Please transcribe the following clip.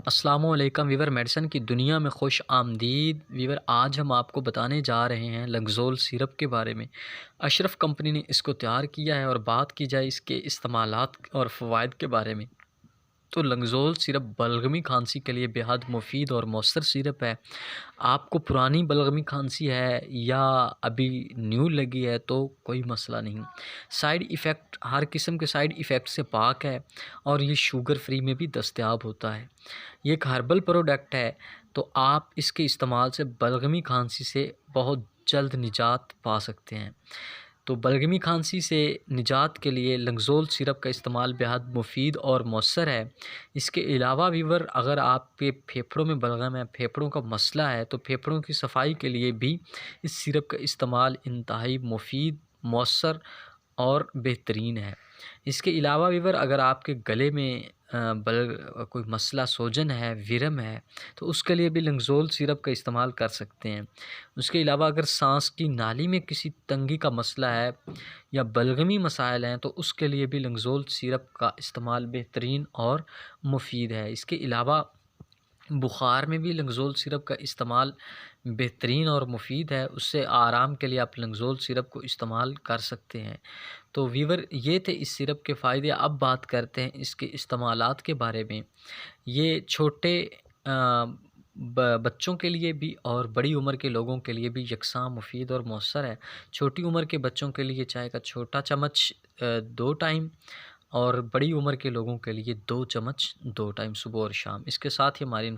अस्सलामुअलैकुम Weaver, medicine की दुनिया में खुश आमदीद वीवर। आज हम आपको बताने जा रहे हैं लंगज़ोल सिरप के बारे में। अशरफ कंपनी ने इसको तैयार किया है और बात की जाए इसके इस्तेमालात और फ़वाइद के बारे में, तो लंगज़ोल सिरप बलगमी खांसी के लिए बेहद मुफीद और मौसर सिरप है। आपको पुरानी बलगमी खांसी है या अभी न्यू लगी है तो कोई मसला नहीं। साइड इफ़ेक्ट, हर किस्म के साइड इफ़ेक्ट से पाक है और ये शुगर फ्री में भी दस्तयाब होता है। ये एक हर्बल प्रोडक्ट है, तो आप इसके इस्तेमाल से बलगमी खांसी से बहुत जल्द निजात पा सकते हैं। तो बलगमी खांसी से निजात के लिए लंगज़ोल सिरप का इस्तेमाल बेहद मुफीद और मौसर है। इसके अलावा वीवर, अगर आपके फेफड़ों में बलगम है, फेफड़ों का मसला है, तो फेफड़ों की सफाई के लिए भी इस सिरप का इस्तेमाल इंतहाई मुफीद, मौसर और बेहतरीन है। इसके अलावा वीवर, अगर आपके गले में कोई मसला, सोजन है, विरम है, तो उसके लिए भी लंगज़ोल सिरप का इस्तेमाल कर सकते हैं। उसके अलावा अगर सांस की नाली में किसी तंगी का मसला है या बलगमी मसाइल हैं, तो उसके लिए भी लंगज़ोल सिरप का इस्तेमाल बेहतरीन और मुफीद है। इसके अलावा बुखार में भी लंगज़ोल सिरप का इस्तेमाल बेहतरीन और मुफीद है। उससे आराम के लिए आप लंगज़ोल सिरप को इस्तेमाल कर सकते हैं। तो वीवर, ये थे इस सिरप के फ़ायदे। अब बात करते हैं इसके इस्तेमालात के बारे में। ये छोटे बच्चों के लिए भी और बड़ी उम्र के लोगों के लिए भी यकसां मुफीद और मौसर है। छोटी उम्र के बच्चों के लिए चाय का छोटा चम्मच 2 टाइम, और बड़ी उम्र के लोगों के लिए 2 चम्मच 2 टाइम, सुबह और शाम। इसके साथ ही हमारी